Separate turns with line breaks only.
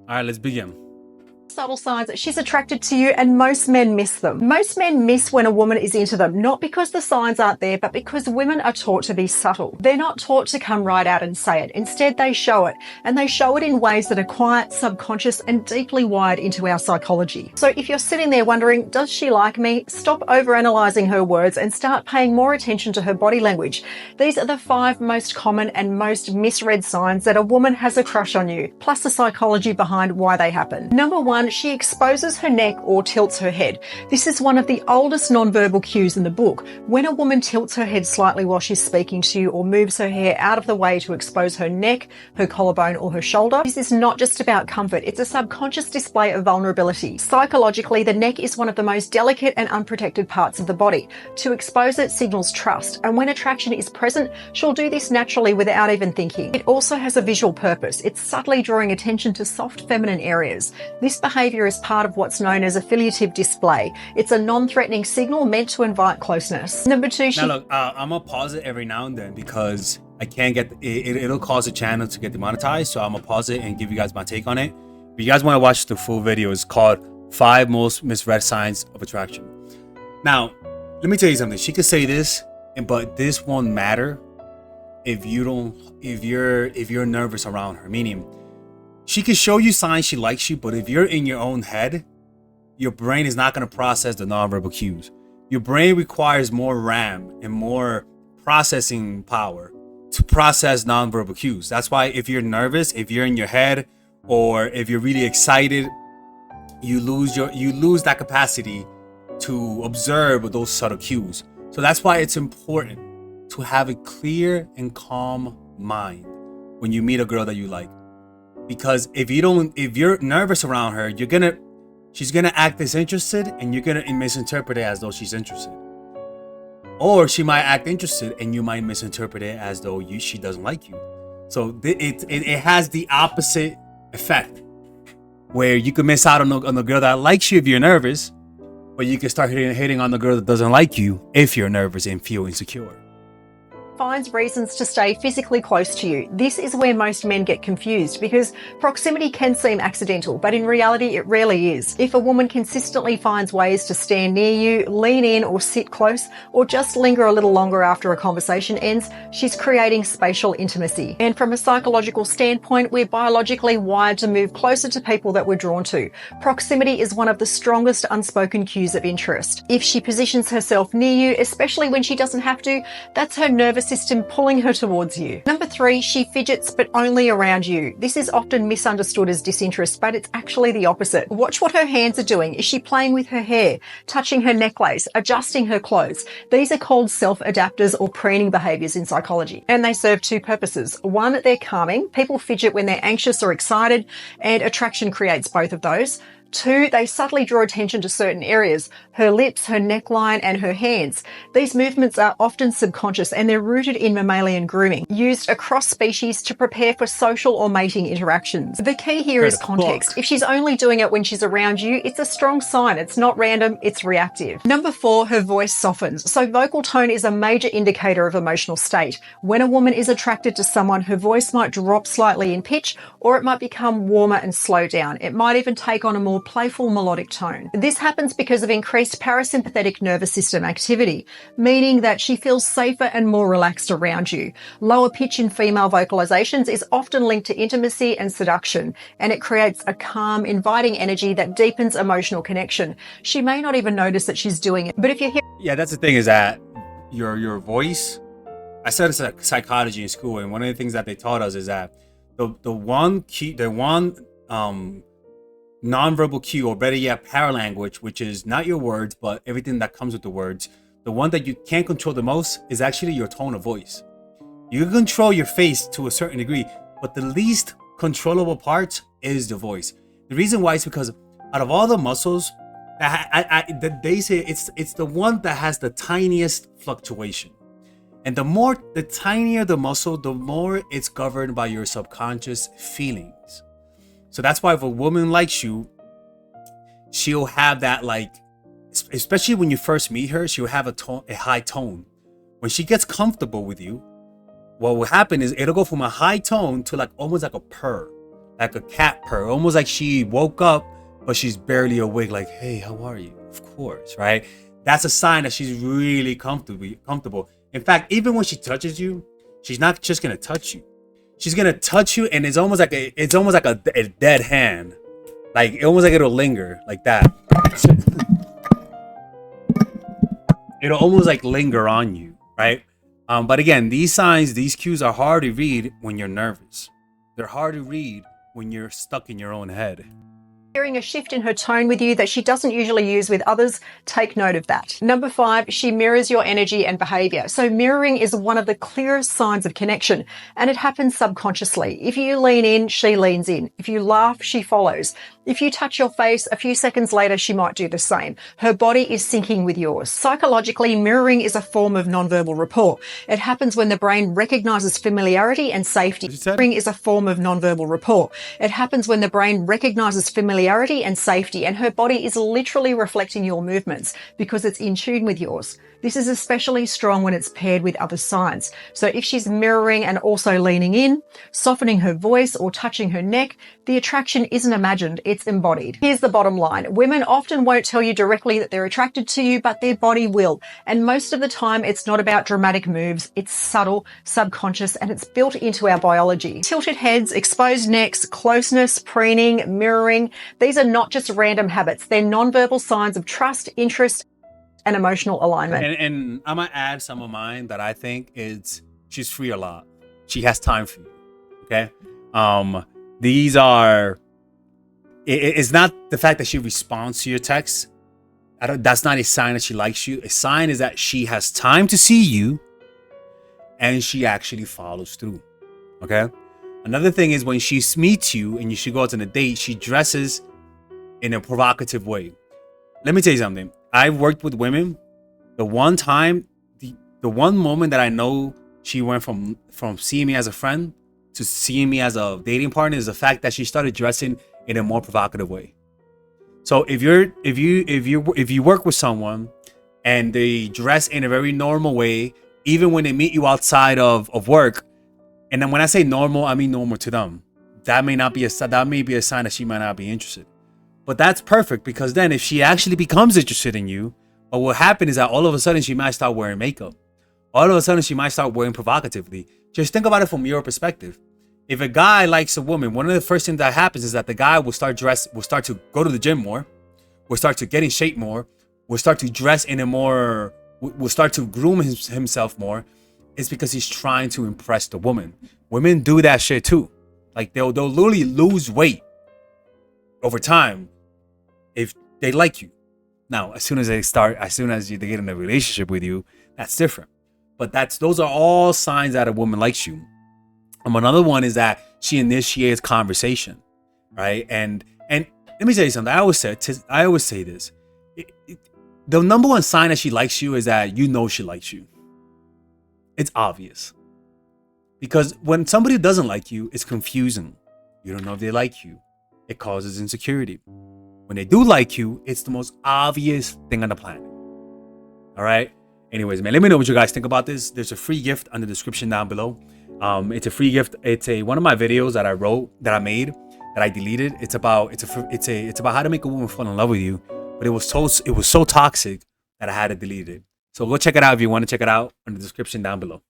All right, let's begin.
Subtle signs that she's attracted to you, and most men miss them. Most men miss when a woman is into them, not because the signs aren't there, but because women are taught to be subtle. They're not taught to come right out and say it. Instead, they show it, and they show it in ways that are quiet, subconscious, and deeply wired into our psychology. So if you're sitting there wondering, does she like me? Stop overanalyzing her words and start paying more attention to her body language. These are the 5 most common and most misread signs that a woman has a crush on you, plus the psychology behind why they happen. Number 1, she exposes her neck or tilts her head. This is one of the oldest nonverbal cues in the book. When a woman tilts her head slightly while she's speaking to you or moves her hair out of the way to expose her neck, her collarbone, or her shoulder, this is not just about comfort. It's a subconscious display of vulnerability. Psychologically, the neck is one of the most delicate and unprotected parts of the body. To expose it signals trust, and when attraction is present, she'll do this naturally without even thinking. It also has a visual purpose. It's subtly drawing attention to soft feminine areas. This behavior is part of what's known as affiliative display. It's a non-threatening signal meant to invite closeness. Number 2,
Now look, I'm gonna pause it every now and then because I can't get it'll cause the channel to get demonetized. So I'm gonna pause it and give you guys my take on it. If you guys want to watch the full video, it's called 5 Most Misread Signs of Attraction. Now, let me tell you something. She could say this, but this won't matter if you're nervous around her. Meaning, she can show you signs she likes you, but if you're in your own head, your brain is not going to process the nonverbal cues. Your brain requires more RAM and more processing power to process nonverbal cues. That's why if you're nervous, if you're in your head, or if you're really excited, you lose that capacity to observe those subtle cues. So that's why it's important to have a clear and calm mind when you meet a girl that you like. Because if you're nervous around her, she's gonna act disinterested, and you're gonna misinterpret it as though she's interested. Or she might act interested, and you might misinterpret it as though she doesn't like you. So it has the opposite effect, where you could miss out on the girl that likes you if you're nervous, but you can start hitting on the girl that doesn't like you if you're nervous and feel insecure.
Finds reasons to stay physically close to you. This is where most men get confused, because proximity can seem accidental, but in reality it rarely is. If a woman consistently finds ways to stand near you, lean in or sit close, or just linger a little longer after a conversation ends, she's creating spatial intimacy. And from a psychological standpoint, we're biologically wired to move closer to people that we're drawn to. Proximity is one of the strongest unspoken cues of interest. If she positions herself near you, especially when she doesn't have to, that's her nervous system pulling her towards you. Number 3, she fidgets, but only around you. This is often misunderstood as disinterest, but it's actually the opposite. Watch what her hands are doing. Is she playing with her hair, touching her necklace, adjusting her clothes? These are called self-adapters or preening behaviors in psychology, and they serve 2 purposes. 1, they're calming. People fidget when they're anxious or excited, and attraction creates both of those. 2, they subtly draw attention to certain areas, her lips, her neckline, and her hands. These movements are often subconscious, and they're rooted in mammalian grooming, used across species to prepare for social or mating interactions. The key here is context. If she's only doing it when she's around you, it's a strong sign. It's not random, it's reactive. Number 4, her voice softens. So vocal tone is a major indicator of emotional state. When a woman is attracted to someone, her voice might drop slightly in pitch, or it might become warmer and slow down. It might even take on a more playful melodic tone. This happens because of increased parasympathetic nervous system activity, meaning that she feels safer and more relaxed around you. Lower pitch in female vocalizations is often linked to intimacy and seduction, and it creates a calm, inviting energy that deepens emotional connection. She may not even notice that she's doing it, but if you hear...
Yeah, that's the thing, is that your voice... I studied psychology in school, and one of the things that they taught us is that the one nonverbal cue, or better yet, paralanguage, which is not your words, but everything that comes with the words, the one that you can't control the most is actually your tone of voice. You can control your face to a certain degree, but the least controllable part is the voice. The reason why is because out of all the muscles, that they say it's the one that has the tiniest fluctuation. And the tinier the muscle, the more it's governed by your subconscious feelings. So that's why if a woman likes you, she'll have that, like, especially when you first meet her, she'll have a high tone. When she gets comfortable with you, what will happen is it'll go from a high tone to like almost like a purr. like a cat purr, almost like she woke up, but she's barely awake. Like, hey, how are you? Of course, right? That's a sign that she's really comfortable. In fact, even when she touches you, she's not just gonna touch you. She's gonna touch you, and it's almost like a dead hand. Like almost like it'll linger like that. It'll almost like linger on you, right? But again, these signs, these cues are hard to read when you're nervous. They're hard to read when you're stuck in your own head.
Hearing a shift in her tone with you that she doesn't usually use with others, take note of that. Number 5, she mirrors your energy and behavior. So mirroring is one of the clearest signs of connection, and it happens subconsciously. If you lean in, she leans in. If you laugh, she follows. If you touch your face, a few seconds later, she might do the same. Her body is syncing with yours. Psychologically, mirroring is a form of nonverbal rapport. It happens when the brain recognizes familiarity and safety. Mirroring is a form of nonverbal rapport. It happens when the brain recognizes familiarity and safety, and her body is literally reflecting your movements because it's in tune with yours. This is especially strong when it's paired with other signs. So if she's mirroring and also leaning in, softening her voice or touching her neck, the attraction isn't imagined, it's embodied. Here's the bottom line. Women often won't tell you directly that they're attracted to you, but their body will. And most of the time, it's not about dramatic moves. It's subtle, subconscious, and it's built into our biology. Tilted heads, exposed necks, closeness, preening, mirroring. These are not just random habits. They're nonverbal signs of trust, interest, and emotional alignment.
And I'm gonna add some of mine that I think is she's free a lot. She has time for you. Okay. These are. It's not the fact that she responds to your texts. That's not a sign that she likes you. A sign is that she has time to see you, and she actually follows through. Okay. Another thing is when she meets you and you should go out on a date, she dresses in a provocative way. Let me tell you something. I've worked with women. The one time, the one moment that I know she went from seeing me as a friend to seeing me as a dating partner is the fact that she started dressing in a more provocative way. So if you work with someone and they dress in a very normal way, even when they meet you outside of work, and then when I say normal, I mean normal to them. That may be a sign that she might not be interested. But that's perfect, because then if she actually becomes interested in you, what will happen is that all of a sudden she might start wearing makeup. All of a sudden she might start wearing provocatively. Just think about it from your perspective. If a guy likes a woman, one of the first things that happens is that the guy will start to go to the gym more, will start to get in shape more, will start to dress in a more, will start to groom himself more. It's because he's trying to impress the woman. Women do that shit too. Like they'll literally lose weight over time if they like you. Now, as soon as they get in a relationship with you, that's different. But those are all signs that a woman likes you. Another one is that she initiates conversation, right? And let me tell you something. I always say this. The number one sign that she likes you is that you know she likes you. It's obvious. Because when somebody doesn't like you, it's confusing. You don't know if they like you. It causes insecurity. When they do like you, it's the most obvious thing on the planet. All right? Anyways, man, let me know what you guys think about this. There's a free gift on the description down below. It's a free gift. It's one of my videos that I made, that I deleted. It's about how to make a woman fall in love with you. But it was so toxic that I had to delete it. So go check it out if you want to check it out in the description down below.